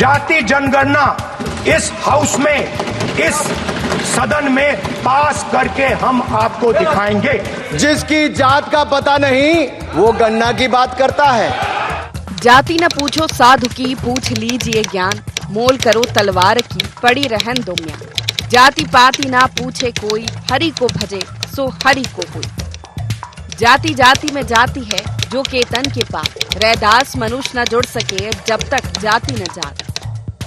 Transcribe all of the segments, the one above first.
जाति जनगणना इस हाउस में, इस सदन में पास करके हम आपको दिखाएंगे। जिसकी जात का पता नहीं वो गन्ना की बात करता है। जाति न पूछो साधु की, पूछ लीजिए ज्ञान, मोल करो तलवार की, पड़ी रहन दो म्यान। जाति पाति ना पूछे कोई, हरि को भजे सो हरि को कोई। जाति जाति में जाति है जो केतन के पास, रैदास मनुष्य न जुड़ सके जब तक जाति न जात।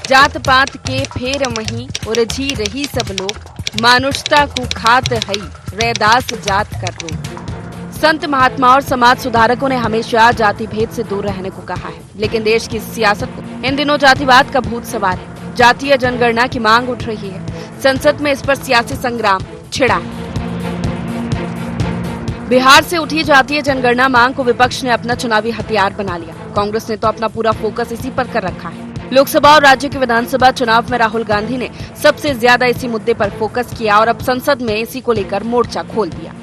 जात पात के फेर वहीं उलझी रही सब लोग, मानुषता को खात हई रैदास जात कर रोग। संत महात्मा और समाज सुधारकों ने हमेशा जाति भेद से दूर रहने को कहा है, लेकिन देश की सियासत को इन दिनों जातिवाद का भूत सवार है। जातीय जनगणना की मांग उठ रही है, संसद में इस पर सियासी संग्राम छिड़ा है। बिहार से उठी जातीय जनगणना मांग को विपक्ष ने अपना चुनावी हथियार बना लिया। कांग्रेस ने तो अपना पूरा फोकस इसी पर कर रखा है। लोकसभा और राज्य के विधानसभा चुनाव में राहुल गांधी ने सबसे ज्यादा इसी मुद्दे पर फोकस किया और अब संसद में इसी को लेकर मोर्चा खोल दिया।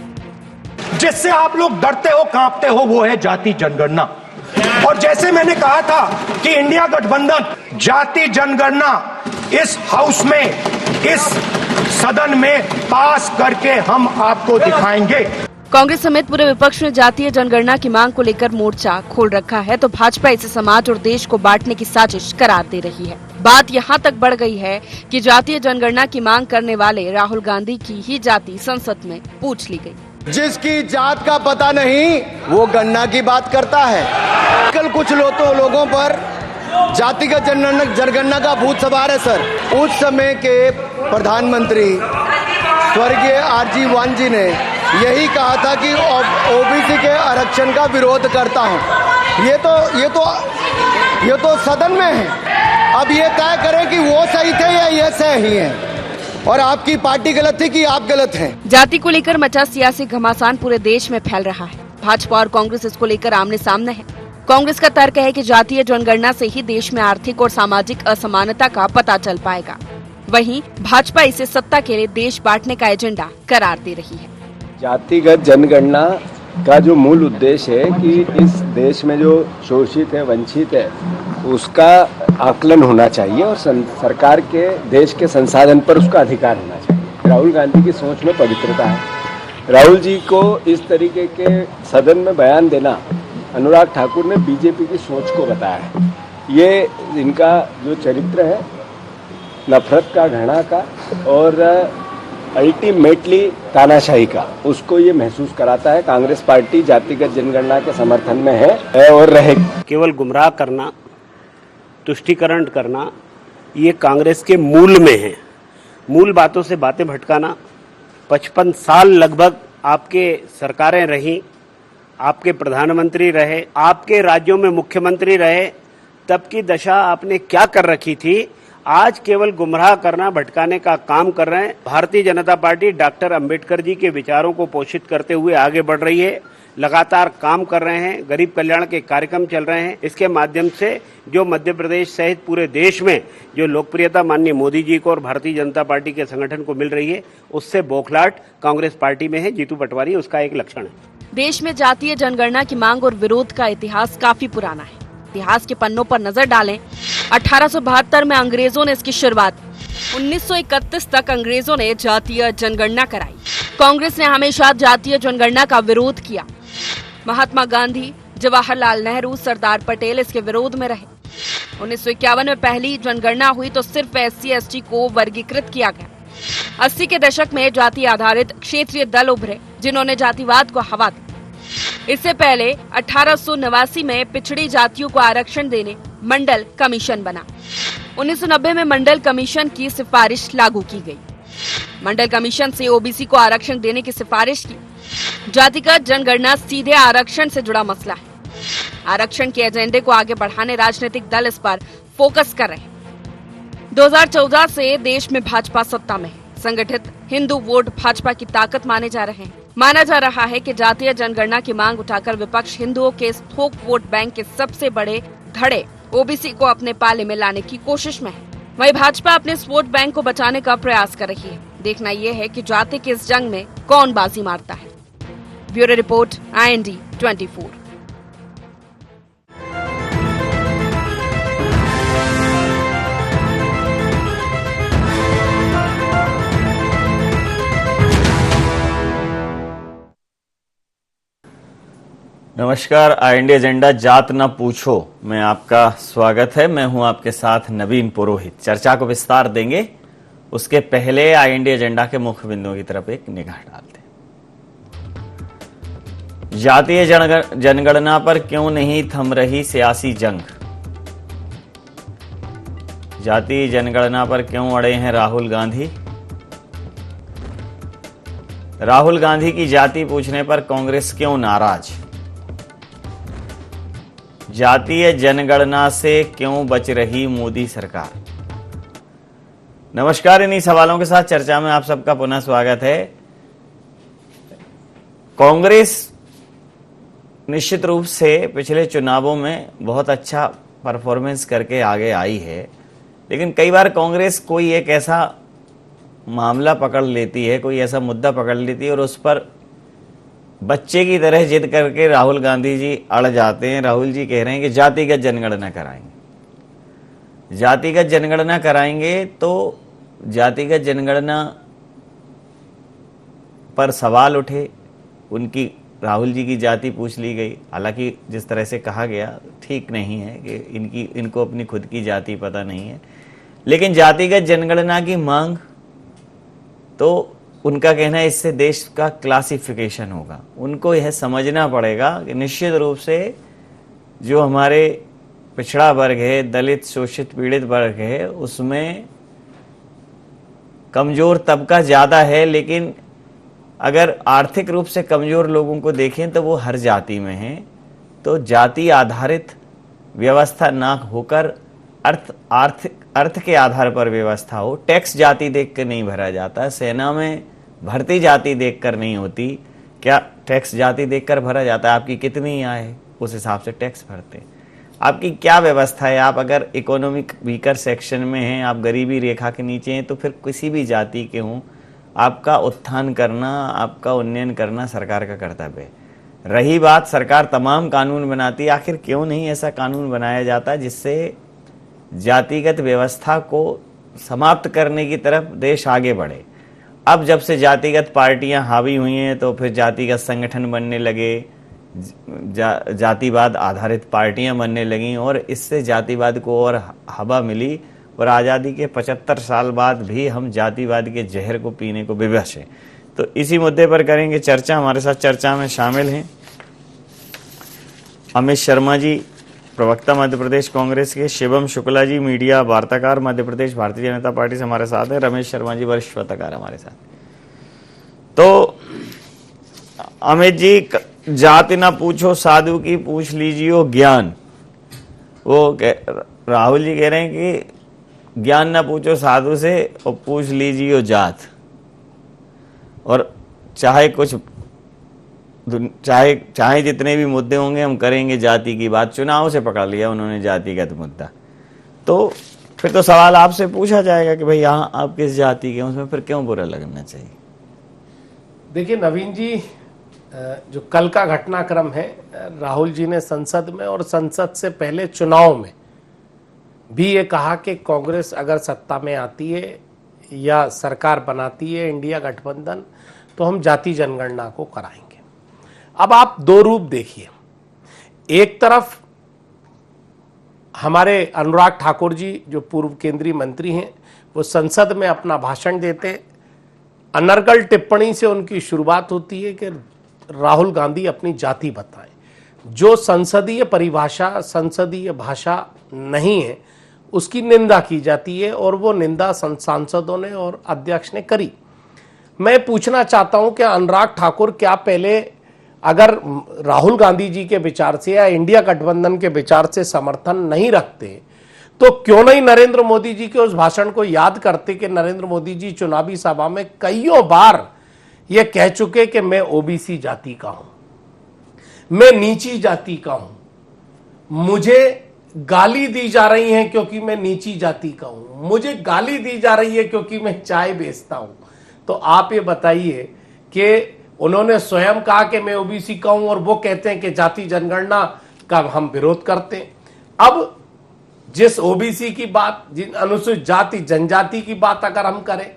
जिससे आप लोग डरते हो, कांपते हो, वो है जाति जनगणना। और जैसे मैंने कहा था कि इंडिया गठबंधन जाति जनगणना इस हाउस में, इस सदन में पास करके हम आपको दिखाएंगे। कांग्रेस समेत पूरे विपक्ष ने जातीय जनगणना की मांग को लेकर मोर्चा खोल रखा है, तो भाजपा इसे समाज और देश को बांटने की साजिश करार दे रही है। बात यहाँ तक बढ़ गई है कि जातीय जनगणना की मांग करने वाले राहुल गांधी की ही जाति संसद में पूछ ली गई। जिसकी जात का पता नहीं वो गन्ना की बात करता है। कल कुछ लोगों पर जातिगत जनगणना का भूत सवार है सर। उस समय के प्रधानमंत्री स्वर्गीय आरजी वान जी ने यही कहा था कि ओबीसी के आरक्षण का विरोध करता हूं। ये तो सदन में है। अब ये तय करें कि वो सही थे या ये सही है, और आपकी पार्टी गलत थी कि आप गलत हैं। जाति को लेकर मचा सियासी घमासान पूरे देश में फैल रहा है। भाजपा और कांग्रेस इसको लेकर आमने सामने है। कांग्रेस का तर्क है कि जातीय जनगणना से ही देश में आर्थिक और सामाजिक असमानता का पता चल पाएगा। वहीं भाजपा इसे सत्ता के लिए देश बांटने का एजेंडा करार दे रही है। जातिगत जनगणना का जो मूल उद्देश्य है कि इस देश में जो शोषित है, वंचित है, उसका आकलन होना चाहिए और सरकार के देश के संसाधन पर उसका अधिकार होना चाहिए। राहुल गांधी की सोच में पवित्रता है। राहुल जी को इस तरीके के सदन में बयान देना, अनुराग ठाकुर ने बीजेपी की सोच को बताया है। ये इनका जो चरित्र है, नफरत का, घृणा का और अल्टीमेटली तानाशाही का, उसको ये महसूस कराता है। कांग्रेस पार्टी जातिगत जनगणना के समर्थन में है और रहेगी। केवल गुमराह करना, तुष्टीकरण करना, ये कांग्रेस के मूल में है। मूल बातों से बातें भटकाना। 55 साल लगभग आपके सरकारें रहीं, आपके प्रधानमंत्री रहे, आपके राज्यों में मुख्यमंत्री रहे, तब की दशा आपने क्या कर रखी थी। आज केवल गुमराह करना, भटकाने का काम कर रहे हैं। भारतीय जनता पार्टी डॉक्टर अंबेडकर जी के विचारों को पोषित करते हुए आगे बढ़ रही है। लगातार काम कर रहे हैं, गरीब कल्याण के कार्यक्रम चल रहे हैं। इसके माध्यम से जो मध्य प्रदेश सहित पूरे देश में जो लोकप्रियता माननीय मोदी जी को और भारतीय जनता पार्टी के संगठन को मिल रही है, उससे बौखलाहट कांग्रेस पार्टी में है। जीतू पटवारी उसका एक लक्षण है। देश में जातीय जनगणना की मांग और विरोध का इतिहास काफी पुराना है। इतिहास के पन्नों पर नजर डालें, 1872 में अंग्रेजों ने इसकी शुरुआत, 1931 तक अंग्रेजों ने जातीय जनगणना कराई। कांग्रेस ने हमेशा जातीय जनगणना का विरोध किया। महात्मा गांधी, जवाहरलाल नेहरू, सरदार पटेल इसके विरोध में रहे। 1951 में पहली जनगणना हुई तो सिर्फ SC/ST को वर्गीकृत किया गया। 80 के दशक में जाति आधारित क्षेत्रीय दल उभरे जिन्होंने जातिवाद को हवा दी। इससे पहले 1889 में पिछड़ी जातियों को आरक्षण देने मंडल कमीशन बना। 1990 में मंडल कमीशन की सिफारिश लागू की गई। मंडल कमीशन से ओबीसी को आरक्षण देने की सिफारिश की। जातिगत जनगणना सीधे आरक्षण से जुड़ा मसला है। आरक्षण के एजेंडे को आगे बढ़ाने राजनीतिक दल इस पर फोकस कर रहे हैं। 2014 से देश में भाजपा सत्ता में है। संगठित हिंदू वोट भाजपा की ताकत माने जा रहे हैं। माना जा रहा है कि जातीय जनगणना की मांग उठाकर विपक्ष हिंदुओं के थोक वोट बैंक के सबसे बड़े धड़े ओबीसी को अपने पाले में लाने की कोशिश में है। वहीं भाजपा अपने इस वोट बैंक को बचाने का प्रयास कर रही है। देखना यह है कि जाति की इस जंग में कौन बाजी मारता है। Bureau report, IND 24। नमस्कार। IND एजेंडा जात न पूछो में आपका स्वागत है। मैं हूं आपके साथ नवीन पुरोहित। चर्चा को विस्तार देंगे, उसके पहले IND एजेंडा के मुख्य बिंदुओं की तरफ एक निगाह डालते हैं। जातीय जनगणना पर क्यों नहीं थम रही सियासी जंग? जातीय जनगणना पर क्यों अड़े हैं राहुल गांधी? राहुल गांधी की जाति पूछने पर कांग्रेस क्यों नाराज? जातीय जनगणना से क्यों बच रही मोदी सरकार? नमस्कार। इन्हीं सवालों के साथ चर्चा में आप सबका पुनः स्वागत है। कांग्रेस निश्चित रूप से पिछले चुनावों में बहुत अच्छा परफॉर्मेंस करके आगे आई है, लेकिन कई बार कांग्रेस कोई एक ऐसा मामला पकड़ लेती है, कोई ऐसा मुद्दा पकड़ लेती है और उस पर बच्चे की तरह जिद करके राहुल गांधी जी अड़ जाते हैं। राहुल जी कह रहे हैं कि जातिगत जनगणना कराएंगे। जातिगत जनगणना कराएंगे तो जातिगत जनगणना पर सवाल उठे, उनकी राहुल जी की जाति पूछ ली गई। हालांकि जिस तरह से कहा गया ठीक नहीं है कि इनको अपनी खुद की जाति पता नहीं है, लेकिन जातिगत जनगणना की मांग तो उनका कहना है इससे देश का क्लासिफिकेशन होगा। उनको यह समझना पड़ेगा कि निश्चित रूप से जो हमारे पिछड़ा वर्ग है, दलित शोषित पीड़ित वर्ग है, उसमें कमजोर तबका ज्यादा है, लेकिन अगर आर्थिक रूप से कमजोर लोगों को देखें तो वो हर जाति में हैं। तो जाति आधारित व्यवस्था ना होकर अर्थ के आधार पर व्यवस्था हो। टैक्स जाति देखकर नहीं भरा जाता। सेना में भर्ती जाति देखकर नहीं होती। क्या टैक्स जाति देखकर भरा जाता है? आपकी कितनी आय है उस हिसाब से टैक्स भरते हैं। आपकी क्या व्यवस्था है? आप अगर इकोनॉमिक वीकर सेक्शन में हैं, आप गरीबी रेखा के नीचे हैं, तो फिर किसी भी जाति के हों, आपका उत्थान करना, आपका उन्नयन करना सरकार का कर्तव्य है। रही बात सरकार तमाम कानून बनाती है, आखिर क्यों नहीं ऐसा कानून बनाया जाता जिससे जातिगत व्यवस्था को समाप्त करने की तरफ देश आगे बढ़े? अब जब से जातिगत पार्टियां हावी हुई हैं तो फिर जातिगत संगठन बनने लगे, जातिवाद आधारित पार्टियां बनने लगीं और इससे जातिवाद को और हवा मिली। और आज़ादी के 75 साल बाद भी हम जातिवाद के जहर को पीने को विवश हैं। तो इसी मुद्दे पर करेंगे चर्चा। हमारे साथ चर्चा में शामिल हैं अमित शर्मा जी, प्रवक्ता मध्य प्रदेश कांग्रेस के, शिवम शुक्ला जी, मीडिया वार्ताकार मध्य प्रदेश भारतीय जनता पार्टी से हमारे साथ है, रमेश शर्मा जी वरिष्ठ पत्रकार हमारे साथ। तो अमित जी, जाति ना पूछो साधु की पूछ लीजिए ज्ञान। वो राहुल जी कह रहे हैं कि ज्ञान ना पूछो साधु से और पूछ लीजिए जात। और चाहे जितने भी मुद्दे होंगे हम करेंगे जाति की बात। चुनाव से पकड़ लिया उन्होंने जातिगत मुद्दा, तो फिर तो सवाल आपसे पूछा जाएगा कि भाई यहाँ आप किस जाति के, उसमें फिर क्यों बुरा लगना चाहिए? देखिए नवीन जी, जो कल का घटनाक्रम है, राहुल जी ने संसद में और संसद से पहले चुनाव में भी ये कहा कि कांग्रेस अगर सत्ता में आती है या सरकार बनाती है इंडिया गठबंधन, तो हम जाति जनगणना को कराएंगे। अब आप दो रूप देखिए। एक तरफ हमारे अनुराग ठाकुर जी जो पूर्व केंद्रीय मंत्री हैं, वो संसद में अपना भाषण देते, अनर्गल टिप्पणी से उनकी शुरुआत होती है कि राहुल गांधी अपनी जाति बताएं। जो संसदीय परिभाषा, संसदीय भाषा नहीं है, उसकी निंदा की जाती है और वो निंदा सांसदों ने और अध्यक्ष ने करी। मैं पूछना चाहता हूं कि अनुराग ठाकुर क्या पहले अगर राहुल गांधी जी के विचार से या इंडिया गठबंधन के विचार से समर्थन नहीं रखते, तो क्यों नहीं नरेंद्र मोदी जी के उस भाषण को याद करते कि नरेंद्र मोदी जी चुनावी सभा में कईयों बार ये कह चुके कि मैं ओबीसी जाति का हूं, मैं नीची जाति का हूं, मुझे गाली दी जा रही है क्योंकि मैं नीची जाति का हूं, मुझे गाली दी जा रही है क्योंकि मैं चाय बेचता हूं। तो आप ये बताइए कि उन्होंने स्वयं कहा कि मैं ओबीसी का हूं और वो कहते हैं कि जाति जनगणना का हम विरोध करते हैं। अब जिस ओबीसी की बात, जिन अनुसूचित जाति जनजाति की बात अगर हम करें,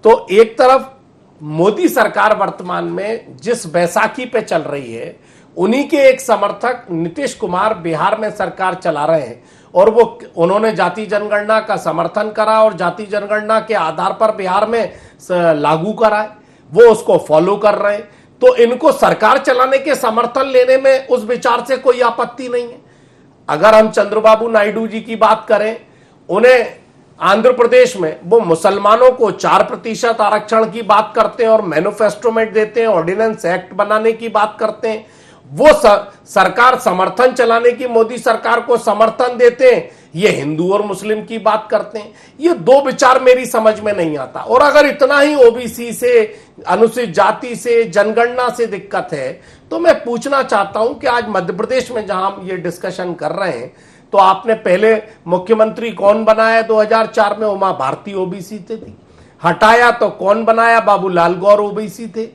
तो एक तरफ मोदी सरकार वर्तमान में जिस बैसाखी पे चल रही है उन्हीं के एक समर्थक नीतीश कुमार बिहार में सरकार चला रहे हैं और उन्होंने जाति जनगणना का समर्थन करा और जाति जनगणना के आधार पर बिहार में लागू कराए, वो उसको फॉलो कर रहे हैं। तो इनको सरकार चलाने के समर्थन लेने में उस विचार से कोई आपत्ति नहीं है। अगर हम चंद्रबाबू नायडू जी की बात करें, उन्हें आंध्र प्रदेश में वो मुसलमानों को 4% आरक्षण की बात करते हैं और मैनिफेस्टो में देते हैं, ऑर्डिनेंस एक्ट बनाने की बात करते हैं। वो सरकार समर्थन चलाने की मोदी सरकार को समर्थन देते हैं, ये हिंदू और मुस्लिम की बात करते हैं। ये दो विचार मेरी समझ में नहीं आता। और अगर इतना ही ओबीसी से, अनुसूचित जाति से, जनगणना से दिक्कत है, तो मैं पूछना चाहता हूं कि आज मध्य प्रदेश में जहां हम ये डिस्कशन कर रहे हैं, तो आपने पहले मुख्यमंत्री कौन बनाया? 2004 में उमा भारती ओबीसी थी। हटाया तो कौन बनाया? बाबूलाल गौर ओबीसी थे।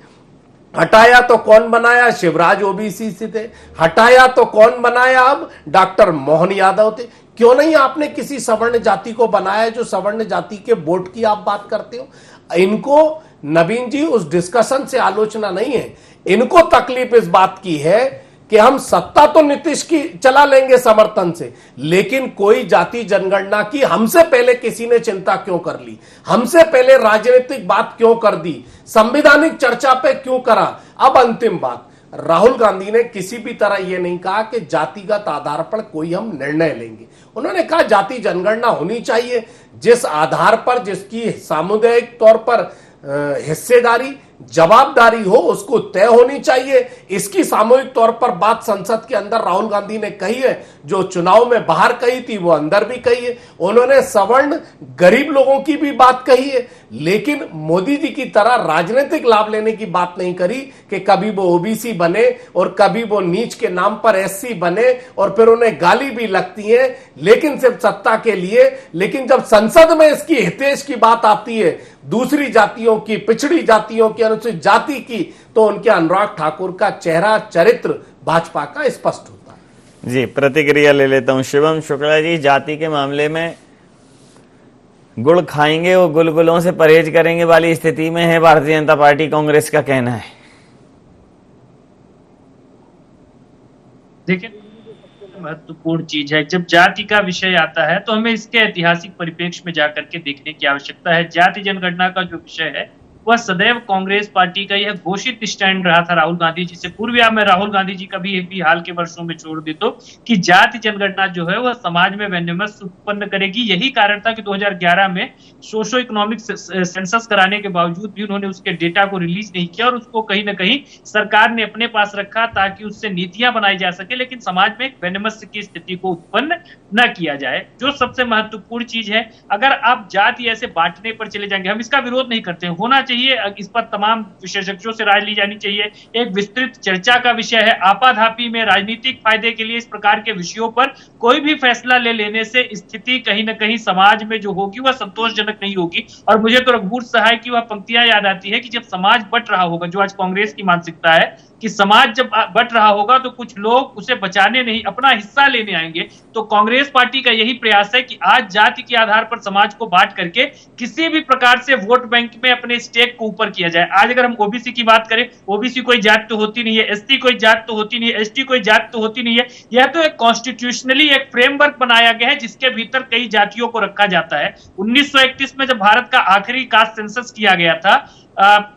हटाया तो कौन बनाया? शिवराज ओबीसी से थे। हटाया तो कौन बनाया? अब डॉक्टर मोहन यादव थे। क्यों नहीं आपने किसी सवर्ण जाति को बनाया जो सवर्ण जाति के वोट की आप बात करते हो? इनको नवीन जी उस डिस्कशन से आलोचना नहीं है, इनको तकलीफ इस बात की है कि हम सत्ता तो नीतीश की चला लेंगे समर्थन से, लेकिन कोई जाति जनगणना की हमसे पहले किसी ने चिंता क्यों कर ली, हमसे पहले राजनीतिक बात क्यों कर दी, संवैधानिक चर्चा पे क्यों करा। अब अंतिम बात, राहुल गांधी ने किसी भी तरह यह नहीं कहा कि जातिगत आधार पर कोई हम निर्णय लेंगे। उन्होंने कहा जाति जनगणना होनी चाहिए, जिस आधार पर जिसकी सामुदायिक तौर पर हिस्सेदारी, जवाबदारी हो, उसको तय होनी चाहिए। इसकी सामूहिक तौर पर बात संसद के अंदर राहुल गांधी ने कही है, जो चुनाव में बाहर कही थी वो अंदर भी कही है। उन्होंने सवर्ण गरीब लोगों की भी बात कही है, लेकिन मोदी जी की तरह राजनीतिक लाभ लेने की बात नहीं करी कि कभी वो ओबीसी बने और कभी वो नीच के नाम पर एससी बने और फिर उन्हें गाली भी लगती है, लेकिन सिर्फ सत्ता के लिए। लेकिन जब संसद में इसकी हितेश की बात आती है, दूसरी जातियों की, पिछड़ी जातियों की, अनुसूचित जाति की, तो उनके अनुराग ठाकुर का चेहरा, चरित्र भाजपा का स्पष्ट होता है। जी, प्रतिक्रिया ले लेता हूं। शिवम शुक्ला जी, जाति के मामले में गुड़ खाएंगे और गुलगुलों से परहेज करेंगे वाली स्थिति में है भारतीय जनता पार्टी, कांग्रेस का कहना है। देखिए, महत्वपूर्ण चीज है, जब जाति का विषय आता है तो हमें इसके ऐतिहासिक परिप्रेक्ष्य में जाकर के देखने की आवश्यकता है। जाति जनगणना का जो विषय है वह सदैव कांग्रेस पार्टी का यह घोषित स्टैंड रहा था राहुल गांधी जी से पूर्व, या मैं राहुल गांधी जी का भी हाल के वर्षों में छोड़ देता हूं कि जाति जनगणना जो है वह समाज में वैमनस्य उत्पन्न करेगी। यही कारण था कि 2011 में सोशो इकोनॉमिक सेंसस कराने के बावजूद भी उन्होंने उसके डेटा को रिलीज नहीं किया और उसको कहीं ना कहीं सरकार ने अपने पास रखा ताकि उससे नीतियां बनाई जा सके, लेकिन समाज में वैमनस्य की स्थिति को उत्पन्न न किया जाए। जो सबसे महत्वपूर्ण चीज है, अगर आप जाति ऐसे बांटने पर चले जाएंगे, हम इसका विरोध नहीं करते, होना चाहिए, इस पर तमाम विशेषज्ञों से राय ली जानी चाहिए, एक विस्तृत चर्चा का विषय है। आपाधापी में राजनीतिक फायदे के लिए इस प्रकार के विषयों पर कोई भी फैसला ले लेने से स्थिति कहीं ना कहीं समाज में जो होगी वह संतोषजनक नहीं होगी। और मुझे तो रघुवर सहाय की वह पंक्तियां याद आती है कि जब समाज बट रहा होगा, जो आज कांग्रेस की मानसिकता है कि समाज जब बट रहा होगा तो कुछ लोग उसे बचाने नहीं, अपना हिस्सा लेने आएंगे। तो कांग्रेस पार्टी का यही प्रयास है कि आज जाति के आधार पर समाज को बांट करके किसी भी प्रकार से वोट बैंक में अपने स्टेक को ऊपर किया जाए। आज अगर हम ओबीसी की बात करें, ओबीसी कोई जात तो होती नहीं है, एसटी कोई जात तो होती नहीं है, एसटी कोई जात तो होती नहीं है। यह तो एक कॉन्स्टिट्यूशनली एक फ्रेमवर्क बनाया गया है जिसके भीतर कई जातियों को रखा जाता है। 1931 में जब भारत का आखिरी कास्ट सेंसस किया गया था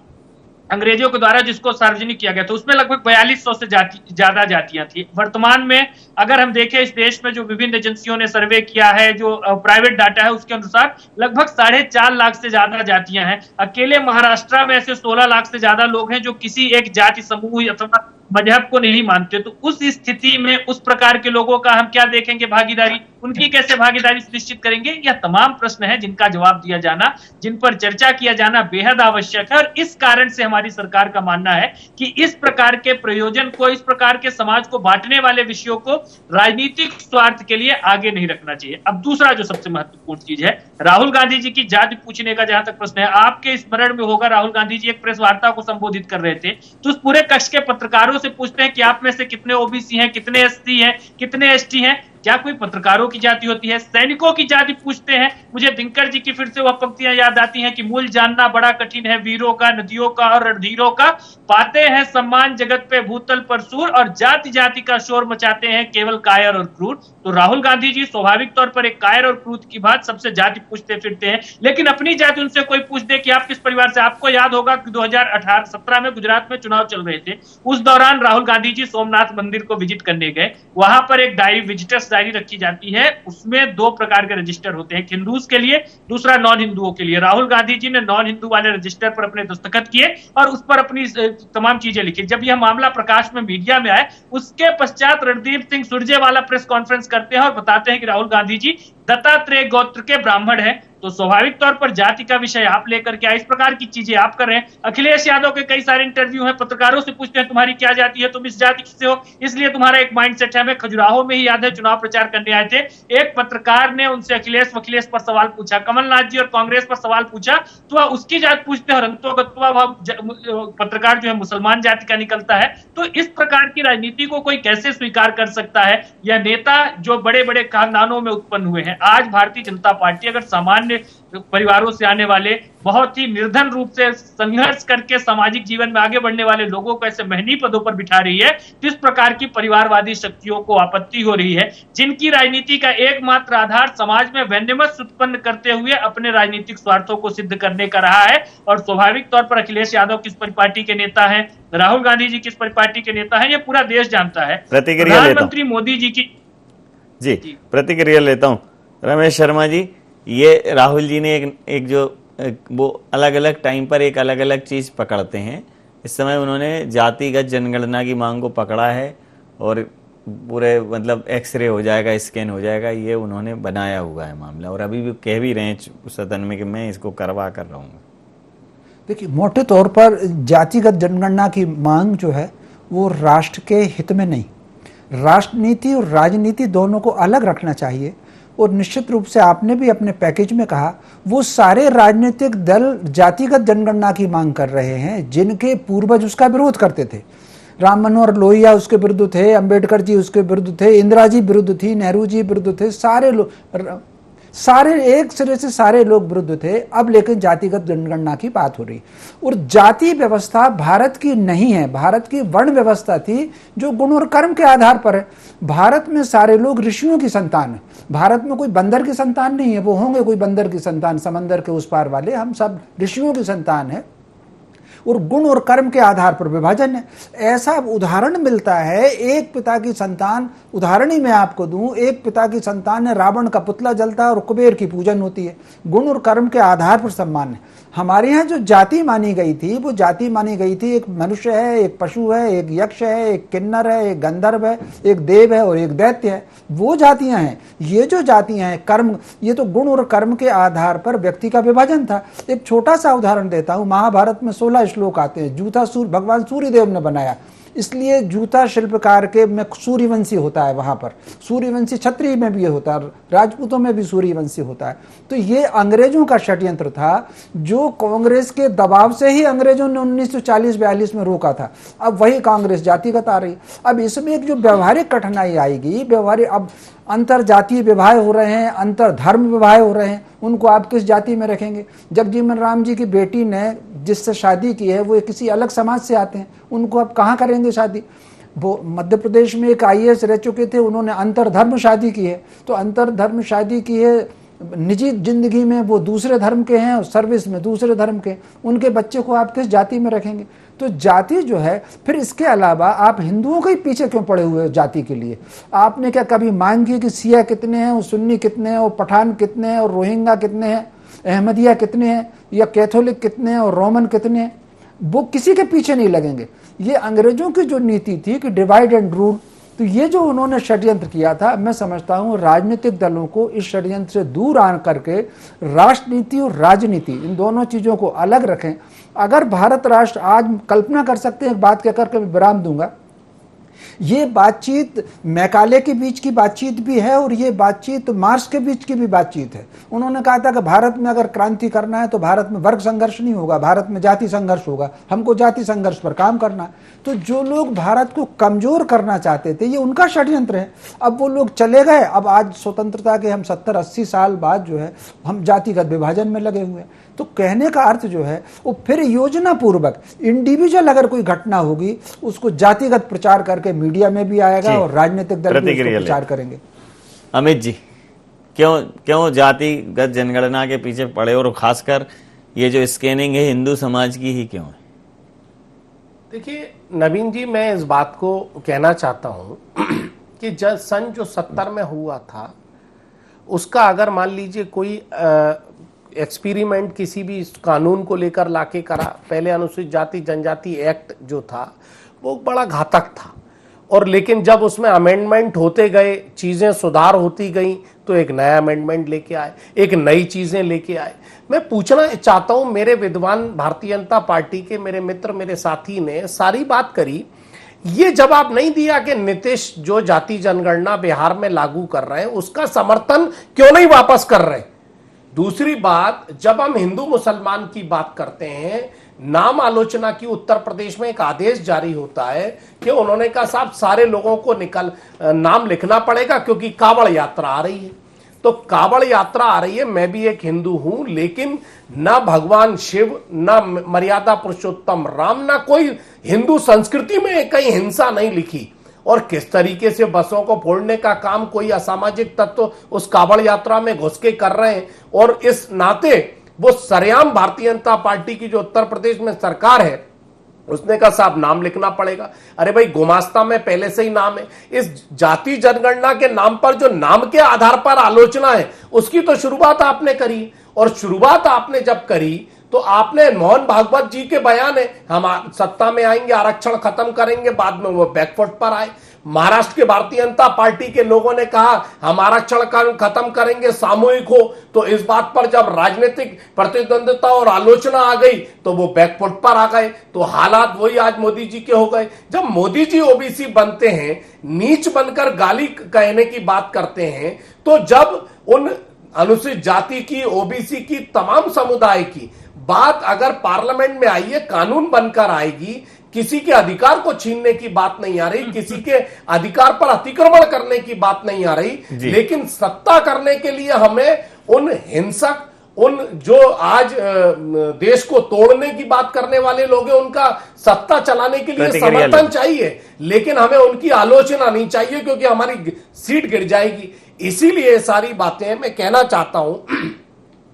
अंग्रेजों के द्वारा, जिसको सार्वजनिक किया गया था, उसमें लगभग 4200 से ज्यादा जातियां थी। वर्तमान में अगर हम देखें इस देश में जो विभिन्न एजेंसियों ने सर्वे किया है, जो प्राइवेट डाटा है उसके अनुसार लगभग 4.5 लाख से ज्यादा जातियां हैं। अकेले महाराष्ट्र में ऐसे 16 लाख से ज्यादा लोग हैं जो किसी एक जाति समूह अथवा मजहब को नहीं मानते। तो उस स्थिति में उस प्रकार के लोगों का हम क्या देखेंगे भागीदारी, उनकी कैसे भागीदारी सुनिश्चित करेंगे? यह तमाम प्रश्न है जिनका जवाब दिया जाना, जिन पर चर्चा किया जाना बेहद आवश्यक है। और इस कारण से हमारी सरकार का मानना है कि इस प्रकार के प्रयोजन को, इस प्रकार के समाज को बांटने वाले विषयों को राजनीतिक स्वार्थ के लिए आगे नहीं रखना चाहिए। अब दूसरा जो सबसे महत्वपूर्ण चीज है, राहुल गांधी जी की जाति पूछने का जहां तक प्रश्न है, आपके स्मरण में होगा राहुल गांधी जी एक प्रेस वार्ता को संबोधित कर रहे थे, तो उस पूरे कक्ष के पत्रकारों से पूछते हैं कि आप में से कितने ओबीसी हैं, कितने एससी हैं, कितने एसटी हैं। क्या कोई पत्रकारों की जाति होती है? सैनिकों की जाति पूछते हैं। मुझे दिनकर जी की फिर से वह पंक्तियां याद आती हैं कि मूल जानना बड़ा कठिन है वीरों का, नदियों का और रणधीरों का, पाते हैं सम्मान जगत पे भूतल पर सूर, और जाति जाति का शोर मचाते हैं केवल कायर और क्रूर। तो राहुल गांधी जी स्वाभाविक तौर पर एक कायर और क्रूर की बात सबसे जाति पूछते फिरते हैं, लेकिन अपनी जाति उनसे कोई पूछ दे कि आप किस परिवार से। आपको याद होगा कि 2018-17 में गुजरात में चुनाव चल रहे थे, उस दौरान राहुल गांधी जी सोमनाथ मंदिर को विजिट करने गए। वहां पर एक डायरी, विजिटर्स डायरी रखी जाती है, उसमें 2 प्रकार के रजिस्टर होते हैं, हिंदूज के लिए, दूसरा नॉन हिंदुओं के लिए। राहुल गांधी जी ने नॉन हिंदू वाले रजिस्टर पर अपने दस्तखत किए और उस पर अपनी तमाम चीजें लिखी। जब यह मामला प्रकाश में मीडिया में आए, उसके पश्चात रणदीप सिंह सुरजेवाला प्रेस कॉन्फ्रेंस करते हैं और बताते हैं कि राहुल गांधी जी दत्तात्रेय गोत्र के ब्राह्मण हैं। तो स्वाभाविक तौर पर जाति का विषय आप लेकर के इस प्रकार की चीजें आप कर रहे हैं। अखिलेश यादव के कई सारे इंटरव्यू हैं, पत्रकारों से पूछते हैं तुम्हारी क्या जाति है, तुम इस जाति से हो, इसलिए तुम्हारा एक माइंडसेट है। हमें खजुराहो में ही याद है, चुनाव प्रचार करने आए थे, एक पत्रकार ने उनसे अखिलेश पर सवाल पूछा, कमलनाथ जी और कांग्रेस पर सवाल पूछा, तो वह उसकी जात पूछते हैं और पत्रकार जो है मुसलमान जाति का निकलता है। तो इस प्रकार की राजनीति को कोई कैसे स्वीकार कर सकता है? यह नेता जो बड़े बड़े खानदानों में उत्पन्न हुए हैं, आज भारतीय जनता पार्टी अगर सामान्य परिवारों से आने वाले, बहुत ही निर्धन रूप से संघर्ष करके सामाजिक जीवन में आगे बढ़ने वाले लोगों को ऐसे महंगी पदों पर बिठा रही है, किस प्रकार की परिवारवादी शक्तियों को आपत्ति हो रही है, जिनकी राजनीति का एकमात्र आधार समाज में वैन्यमस्य उत्पन्न करते हुए अपने राजनीतिक स्वार्थों को सिद्ध करने का रहा है। और स्वाभाविक तौर पर अखिलेश यादव किस पार्टी के नेता है, राहुल गांधी जी किस पार्टी के नेता है, यह पूरा देश जानता है। प्रधानमंत्री मोदी जी की जी प्रतिक्रिया लेता हूं। रमेश शर्मा जी, ये राहुल जी ने वो अलग अलग टाइम पर एक अलग अलग चीज पकड़ते हैं। इस समय उन्होंने जातिगत जनगणना की मांग को पकड़ा है और पूरे मतलब एक्सरे हो जाएगा, स्कैन हो जाएगा, ये उन्होंने बनाया हुआ है मामला, और अभी भी कह भी रहे हैं सदन में कि मैं इसको करवा कर रहूंगा। देखिए, मोटे तौर पर जातिगत जनगणना की मांग जो है वो राष्ट्र के हित में नहीं, राष्ट्रनीति और राजनीति दोनों को अलग रखना चाहिए। और निश्चित रूप से आपने भी अपने पैकेज में कहा, वो सारे राजनीतिक दल जातिगत जनगणना की मांग कर रहे हैं जिनके पूर्वज उसका विरोध करते थे। राम मनोहर लोहिया उसके विरुद्ध थे, अंबेडकर जी उसके विरुद्ध थे, इंदिरा जी विरुद्ध थी, नेहरू जी विरुद्ध थे, सारे एक सिरे से सारे लोग विरुद्ध थे। अब लेकिन जातिगत जनगणना की बात हो रही, और जाति व्यवस्था भारत की नहीं है, भारत की वर्ण व्यवस्था थी जो गुण और कर्म के आधार पर है। भारत में सारे लोग ऋषियों की संतान है, भारत में कोई बंदर की संतान नहीं है। वो होंगे कोई बंदर की संतान समंदर के उस पार वाले, हम सब ऋषियों की संतान है, और गुण और कर्म के आधार पर विभाजन है। ऐसा उदाहरण मिलता है, एक पिता की संतान, उदाहरण ही मैं आपको दूं, एक पिता की संतान है, रावण का पुतला जलता है और कुबेर की पूजन होती है। गुण और कर्म के आधार पर सम्मान है। हमारे यहाँ जो जाति मानी गई थी, वो जाति मानी गई थी एक मनुष्य है, एक पशु है, एक यक्ष है, एक किन्नर है, एक गंधर्व है, एक देव है और एक दैत्य है। वो जातियां हैं। ये जो जातियां हैं कर्म, ये तो गुण और कर्म के आधार पर व्यक्ति का विभाजन था। एक छोटा सा उदाहरण देता हूं, महाभारत में 16 श्लोक आते हैं। जूता भगवान सूर्यदेव ने बनाया, इसलिए जूता शिल्पकार के में सूर्यवंशी होता है। वहां पर सूर्यवंशी क्षत्रिय में भी होता है, राजपूतों में भी सूर्यवंशी होता है। तो ये अंग्रेजों का षड्यंत्र था, जो कांग्रेस के दबाव से ही अंग्रेजों ने 1940-42 में रोका था। अब वही कांग्रेस जातिगत आ रही। अब इसमें एक जो व्यवहारिक कठिनाई आएगी, व्यवहारिक, अब अंतर जातीय विवाह हो रहे हैं, अंतर धर्म विवाह हो रहे हैं, उनको आप किस जाति में रखेंगे? जगजीवन राम जी की बेटी ने जिससे शादी की है वो किसी अलग समाज से आते हैं, उनको आप कहाँ करेंगे शादी? वो मध्य प्रदेश में एक IAS रह चुके थे, उन्होंने अंतरधर्म शादी की है। तो अंतरधर्म शादी की है, निजी जिंदगी में वो दूसरे धर्म के हैं और सर्विस में दूसरे धर्म के, उनके बच्चे को आप किस जाति में रखेंगे? तो जाति जो है, फिर इसके अलावा आप हिंदुओं के पीछे क्यों पड़े हुए जाति के लिए? आपने क्या कभी मांग की कि सिया कितने हैं और सुन्नी कितने हैं और पठान कितने हैं और रोहिंगा कितने हैं, अहमदिया कितने हैं या कैथोलिक कितने हैं और रोमन कितने हैं? वो किसी के पीछे नहीं लगेंगे। ये अंग्रेजों की जो नीति थी कि डिवाइड एंड रूल, तो ये जो उन्होंने षड्यंत्र किया था, मैं समझता हूँ राजनीतिक दलों को इस षड्यंत्र से दूर आन करके राष्ट्रनीति और राजनीति इन दोनों चीज़ों को अलग रखें। अगर भारत राष्ट्र आज कल्पना कर सकते हैं, एक बात कहकर के मैं विराम दूंगा, ये बातचीत मैकाले के बीच की बातचीत भी है और ये बातचीत मार्क्स के बीच की भी बातचीत है। उन्होंने कहा था कि भारत में अगर क्रांति करना है तो भारत में वर्ग संघर्ष नहीं होगा, भारत में जाति संघर्ष होगा, हमको जाति संघर्ष पर काम करना है। तो जो लोग भारत को कमजोर करना चाहते थे, ये उनका षड्यंत्र है। अब वो लोग चले गए, अब आज स्वतंत्रता के हम 70-80 साल बाद जो है हम जातिगत विभाजन में लगे हुए हैं। तो कहने का अर्थ जो है वो फिर योजना पूर्वक इंडिविजुअल अगर कोई घटना होगी उसको जातिगत प्रचार करके मीडिया में भी आएगा और राजनीतिक दल भी उसको प्रचार करेंगे। अमित जी, क्यों जातिगत जनगणना के पीछे पड़े और खासकर ये जो स्कैनिंग है हिंदू समाज की ही क्यों है? देखिए नवीन जी, मैं इस बात को कहना चाहता हूं कि जब सन जो 70 में हुआ था उसका अगर मान लीजिए कोई एक्सपेरिमेंट किसी भी कानून को लेकर लाके करा, पहले अनुसूचित जाति जनजाति एक्ट जो था वो बड़ा घातक था, और लेकिन जब उसमें अमेंडमेंट होते गए, चीजें सुधार होती गई, तो एक नया अमेंडमेंट लेके आए, एक नई चीजें लेके आए। मैं पूछना चाहता हूं, मेरे विद्वान भारतीय जनता पार्टी के मेरे मित्र, मेरे साथी ने सारी बात करी, ये जवाब नहीं दिया कि नीतीश जो जाति जनगणना बिहार में लागू कर रहे हैं उसका समर्थन क्यों नहीं वापस कर रहे। दूसरी बात, जब हम हिंदू मुसलमान की बात करते हैं, नाम आलोचना की उत्तर प्रदेश में एक आदेश जारी होता है कि उन्होंने कहा साहब सारे लोगों को नाम लिखना पड़ेगा क्योंकि कांवड़ यात्रा आ रही है। तो कांवड़ यात्रा आ रही है, मैं भी एक हिंदू हूं, लेकिन ना भगवान शिव, ना मर्यादा पुरुषोत्तम राम, ना कोई हिंदू संस्कृति में कहीं हिंसा नहीं लिखी। और किस तरीके से बसों को फोड़ने का काम कोई असामाजिक तत्व उस कांवड़ यात्रा में घुस के कर रहे हैं, और इस नाते वो सरेआम भारतीय जनता पार्टी की जो उत्तर प्रदेश में सरकार है उसने कहा साहब नाम लिखना पड़ेगा। अरे भाई, गुमास्ता में पहले से ही नाम है। इस जाति जनगणना के नाम पर जो नाम के आधार पर आलोचना है उसकी तो शुरुआत आपने करी, और शुरुआत आपने जब करी तो आपने मोहन भागवत जी के बयान है, हम सत्ता में आएंगे आरक्षण खत्म करेंगे, बाद में वो बैकफुट पर आए। महाराष्ट्र के भारतीय जनता पार्टी के लोगों ने कहा हम आरक्षण खत्म करेंगे, सामूहिक हो, तो इस बात पर जब राजनीतिक प्रतिद्वंद्विता और आलोचना आ गई तो वो बैकफुट पर आ गए। तो हालात वही आज मोदी जी के हो गए। जब मोदी जी ओबीसी बनते हैं, नीच बनकर गाली कहने की बात करते हैं, तो जब उन अनुसूचित जाति की, ओबीसी की, तमाम समुदाय की बात अगर पार्लियामेंट में आई है, कानून बनकर आएगी, किसी के अधिकार को छीनने की बात नहीं आ रही, किसी के अधिकार पर अतिक्रमण करने की बात नहीं आ रही, लेकिन सत्ता करने के लिए हमें उन हिंसक, उन जो आज देश को तोड़ने की बात करने वाले लोग हैं, उनका सत्ता चलाने के लिए समर्थन चाहिए, लेकिन हमें उनकी आलोचना नहीं चाहिए क्योंकि हमारी सीट गिर जाएगी। इसीलिए सारी बातें मैं कहना चाहता हूं,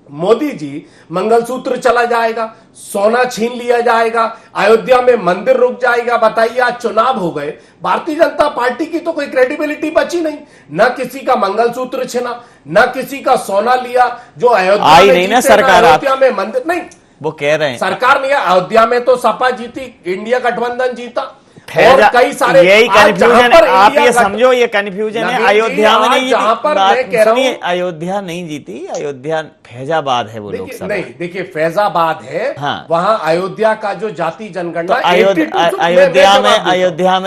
मोदी जी, मंगलसूत्र चला जाएगा, सोना छीन लिया जाएगा, अयोध्या में मंदिर रुक जाएगा। बताइए, आज चुनाव हो गए, भारतीय जनता पार्टी की तो कोई क्रेडिबिलिटी बची नहीं, न किसी का मंगलसूत्र छीना, न किसी का सोना लिया। जो अयोध्या में नहीं ना सरकार, अयोध्या में मंदिर नहीं, वो कह रहे हैं सरकार नहीं, अयोध्या में तो सपा जीती, इंडिया गठबंधन जीता, और कई सारे, यही कंफ्यूजन, आप ये समझो ये कंफ्यूजन है। अयोध्या में नहीं जीती, सुनिए, अयोध्या नहीं जीती, अयोध्या फैजाबाद है वो लोकसभा। नहीं, देखिए फैजाबाद है, हाँ। वहां अयोध्या का जो जाति जनगणना, तो अयोध्या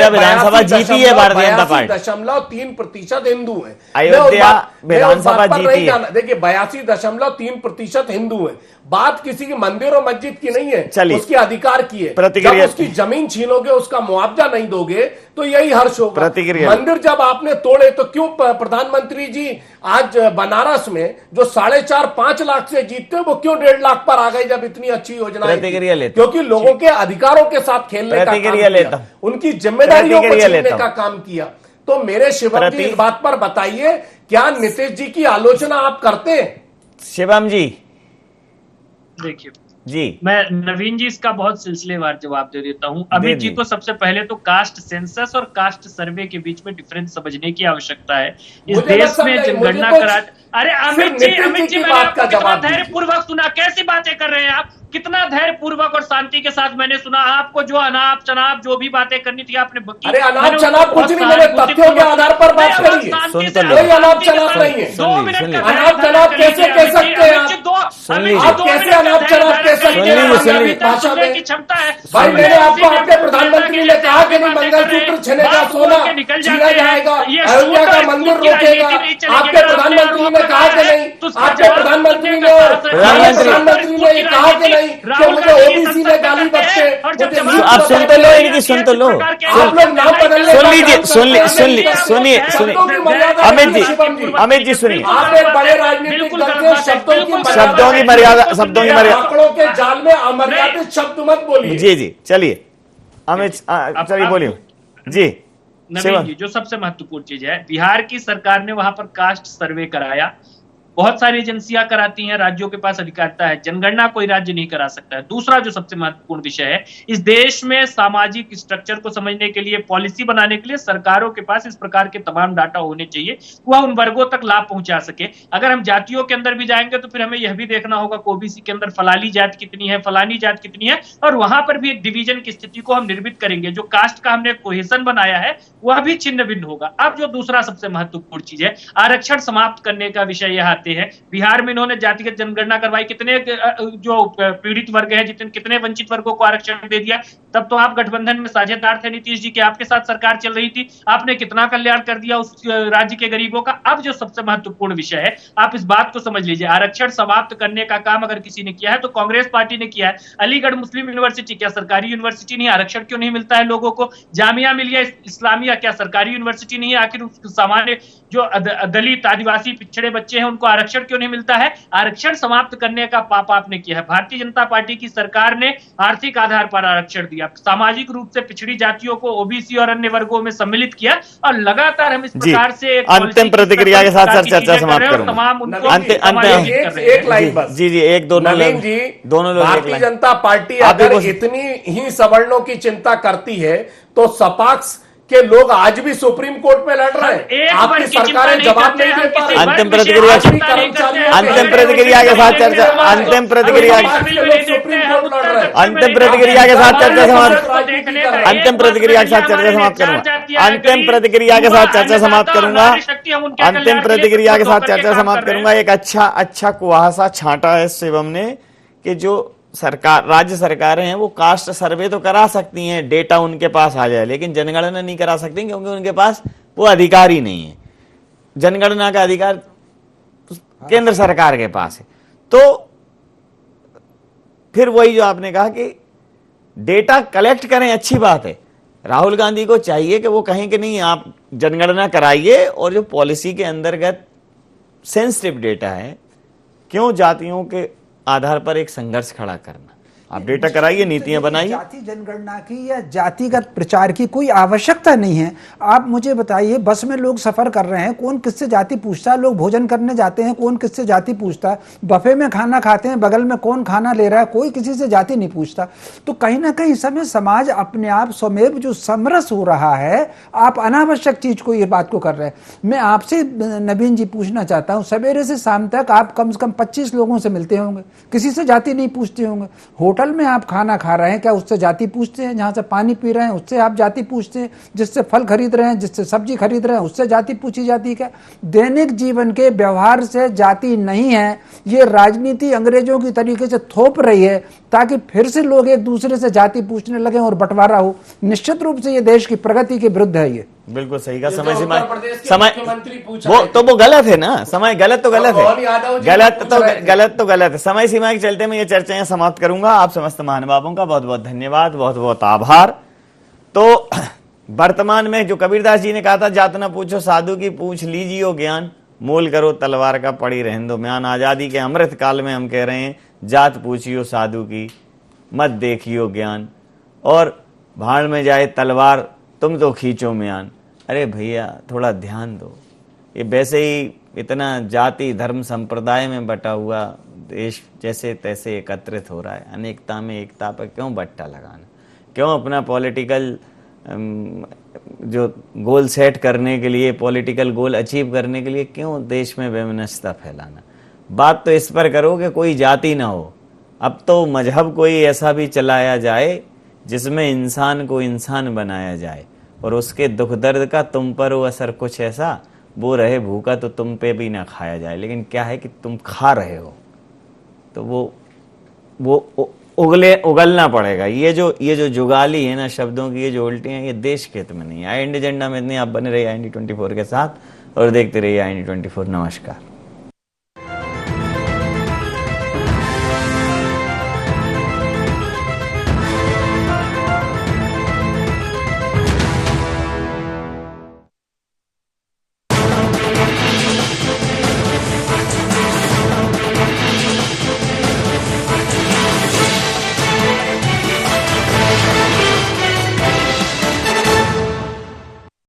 विधानसभा जीती है भारतीय जनता पार्टी, 82.3% हिंदू है। अयोध्या विधानसभा जीती है, देखिए 82.3% हिंदू है। बात किसी के मंदिर और मस्जिद की नहीं है, उसके अधिकार की है। जब उसकी जमीन छीनोगे, उसका मुआवजा नहीं दोगे, तो यही हर्ष होगा। मंदिर जब आपने तोड़े तो क्यों प्रधानमंत्री जी आज बनारस में जो 4.5-5 लाख से जीतते वो क्यों 1.5 लाख पर आ गए जब इतनी अच्छी योजना है? क्योंकि लोगों के अधिकारों के साथ खेलने का काम किया, उनकी जिम्मेदारियों को छीनने का काम किया। तो मेरे शिवम जी, इस बात पर बताइए, क्या नीतीश जी की आलोचना आप करते हैं? शिवम जी, देखिए जी, मैं नवीन जी इसका बहुत सिलसिलेवार जवाब दे देता हूं। अमित जी को सबसे पहले तो कास्ट सेंसस और कास्ट सर्वे के बीच में डिफरेंस समझने की आवश्यकता है। इस देश में जनगणना करा, अरे अमित जी मैंने आपको कितना धैर्यपूर्वक सुना, कैसी बातें कर रहे हैं आप? कितना धैर्य पूर्वक और शांति के साथ मैंने सुना। आपको जो अनाप शनाप जो भी बातें करनी थी आपने की। अरे अनाप शनाप कुछ नहीं, मैंने तथ्यों के आधार पर बात करी है। कोई अनाप शनाप नहीं है। 2 मिनट का अनाप शनाप कैसे कह सकते हैं आप कैसे अनाप शनाप कह सकते हैं भाषा में? क्षमता है भाई मैंने आपको आपके प्रधानमंत्री ने कहा कि नहीं मंगलसूत्र छेनेगा सोना छीना जाएगा, अयोध्या का मंदिर रोकेगा। आपके प्रधानमंत्री ने कहा कि नहीं, आपके प्रधानमंत्री ने ये कहा कि नहीं कि मुझे ओबीसी में गाली बख्शे। आप सुन तो लो, इनकी सुन तो लो, आप लोग नाम बदलने सुन लीजिए, सुनिए अमित जी सुनिए। आप एक बड़े राजनीतिक दल के शब्दों की मर्यादा आंकड़ों के जाल में अमर्यादित शब्द मत बोलिए। जी चलिए अमित, चलिए बोलिए जी। नवीन जी, जो सबसे महत्वपूर्ण चीज है, बिहार की सरकार ने वहां पर कास्ट सर्वे कराया। बहुत सारी एजेंसियां कराती हैं, राज्यों के पास अधिकारिता है, जनगणना कोई राज्य नहीं करा सकता है। दूसरा जो सबसे महत्वपूर्ण विषय है, इस देश में सामाजिक स्ट्रक्चर को समझने के लिए, पॉलिसी बनाने के लिए सरकारों के पास इस प्रकार के तमाम डाटा होने चाहिए, वह उन वर्गों तक लाभ पहुंचा सके। अगर हम जातियों के अंदर भी जाएंगे तो फिर हमें यह भी देखना होगा कि ओबीसी के अंदर फलानी जाति कितनी है, फलानी जाति कितनी है, और वहां पर भी एक डिवीजन की स्थिति को हम निर्मित करेंगे। जो कास्ट का हमने कोहेशन बनाया है वह भी छिन्न भिन्न होगा। अब जो दूसरा सबसे महत्वपूर्ण चीज है, आरक्षण समाप्त करने का विषय यह आते हैं। बिहार में इन्होंने जातिगत जनगणना करवाई, कितने जो पीड़ित वर्ग है, कितने वंचित वर्गों को आरक्षण दे दिया। तब तो आप गठबंधन में साझेदार थे नीतीश जी के, आपके साथ सरकार चल रही थी, आपने कितना कल्याण कर दिया उस राज्य के गरीबों का। अब जो सबसे महत्वपूर्ण विषय है, आप इस बात को समझ लीजिए, आरक्षण समाप्त करने का काम अगर किसी ने किया है तो कांग्रेस पार्टी ने किया है। अलीगढ़ मुस्लिम यूनिवर्सिटी क्या सरकारी यूनिवर्सिटी नहीं? आरक्षण क्यों नहीं मिलता है लोगों को? जामिया मिलिया इस्लामिया क्या सरकारी यूनिवर्सिटी नहीं है? आखिर उस सामान्य जो दलित आदिवासी पिछड़े बच्चे हैं उनको आरक्षण क्यों नहीं मिलता है? आरक्षण समाप्त करने का पाप आपने किया है। भारतीय जनता पार्टी की सरकार ने आर्थिक आधार पर आरक्षण दिया, सामाजिक रूप से पिछड़ी जातियों को ओबीसी और अन्य वर्गों में सम्मिलित किया, और लगातार हम इस प्रकार से अंतिम प्रतिक्रिया के साथ चर्चा समाप्त करूंगा। तमाम उनको एक लाइन बस जी एक दोनों लोग भारतीय जनता पार्टी अगर इतनी ही सवर्णों की चिंता करती है तो सपाक्स के लोग आज भी सुप्रीम कोर्ट में लड़ रहे हैं। आपकी सरकारें जवाब नहीं दे पा रही। अंतिम प्रतिक्रिया के साथ चर्चा, अंतिम प्रतिक्रिया के साथ चर्चा समाप्त करूंगा। अंतिम प्रतिक्रिया के साथ चर्चा समाप्त करूंगा। एक अच्छा कुहासा छांटा है शिवम ने कि जो सरकार, राज्य सरकारें हैं वो कास्ट सर्वे तो करा सकती हैं, डेटा उनके पास आ जाए, लेकिन जनगणना नहीं करा सकती क्योंकि उनके पास वो अधिकार ही नहीं है। जनगणना का अधिकार केंद्र सरकार के पास है। तो फिर वही जो आपने कहा कि डेटा कलेक्ट करें, अच्छी बात है। राहुल गांधी को चाहिए कि वो कहें कि नहीं आप जनगणना कराइए, और जो पॉलिसी के अंतर्गत सेंसिटिव डेटा है, क्यों जातियों के आधार पर एक संघर्ष खड़ा करना, आप डेटा कराइए, नीतियां बनाइए। जाति जनगणना की या जातिगत प्रचार की कोई आवश्यकता नहीं है। आप मुझे बताइए, बस में लोग सफर कर रहे हैं, कौन किससे जाति पूछता है? लोग भोजन करने जाते हैं, कौन किससे जाति पूछता है? बफे में खाना खाते हैं, बगल में कौन खाना ले रहा है, कोई किसी से जाति नहीं पूछता। तो कहीं ना कहीं समय समाज अपने आप स्वमेव जो समरस हो रहा है, आप अनावश्यक चीज को, ये बात को कर रहे हैं। मैं आपसे नवीन जी पूछना चाहता हूँ, सवेरे से शाम तक आप कम से कम 25 लोगों से मिलते होंगे, किसी से जाति नहीं पूछते होंगे। होटल में आप खाना खा रहे हैं, क्या उससे जाति पूछते हैं? जहां से पानी पी रहे हैं उससे आप जाति पूछते हैं? जिससे फल खरीद रहे हैं, जिससे सब्जी खरीद रहे हैं, उससे जाति पूछी जाती है क्या? दैनिक जीवन के व्यवहार से जाति नहीं है, ये राजनीति अंग्रेजों की तरीके से थोप रही है ताकि फिर से लोग एक दूसरे से जाति पूछने लगे और बंटवारा हो। निश्चित रूप से ये देश की प्रगति के विरुद्ध है। ये बिल्कुल सही का समय वो गलत है ना, समय गलत तो गलत है, गलत तो गलत है। समय सीमा के चलते मैं ये चर्चाएं समाप्त करूंगा। आप समस्त महानुभावों का बहुत बहुत धन्यवाद, बहुत बहुत आभार। तो वर्तमान में जो कबीरदास जी ने कहा था, जात न पूछो साधु की पूछ लीजियो ज्ञान, मोल करो तलवार का पड़ी रहन दो म्यान। आजादी के अमृत काल में हम कह रहे हैं, जात पूछियो साधु की, मत देखियो ज्ञान, और भाड़ में जाए तलवार तुम तो खींचो म्यान। अरे भैया थोड़ा ध्यान दो, ये वैसे ही इतना जाति धर्म संप्रदाय में बटा हुआ देश जैसे तैसे एकत्रित हो रहा है। अनेकता में एकता पर क्यों बट्टा लगाना? क्यों अपना पॉलिटिकल जो गोल सेट करने के लिए, पॉलिटिकल गोल अचीव करने के लिए क्यों देश में वैमनस्यता फैलाना? बात तो इस पर करो कि कोई जाति ना हो, अब तो मजहब कोई ऐसा भी चलाया जाए जिसमें इंसान को इंसान बनाया जाए और उसके दुख दर्द का तुम पर हो असर कुछ ऐसा, वो रहे भूखा तो तुम पे भी ना खाया जाए। लेकिन क्या है कि तुम खा रहे हो तो वो उगलना पड़ेगा। ये जो जुगाली है ना शब्दों की, ये जो उल्टी हैं, ये देश के हित में नहीं है। IND एजेंडा में इतने आप बने रहिए IND 24 के साथ और देखते रहिए IND 24। नमस्कार।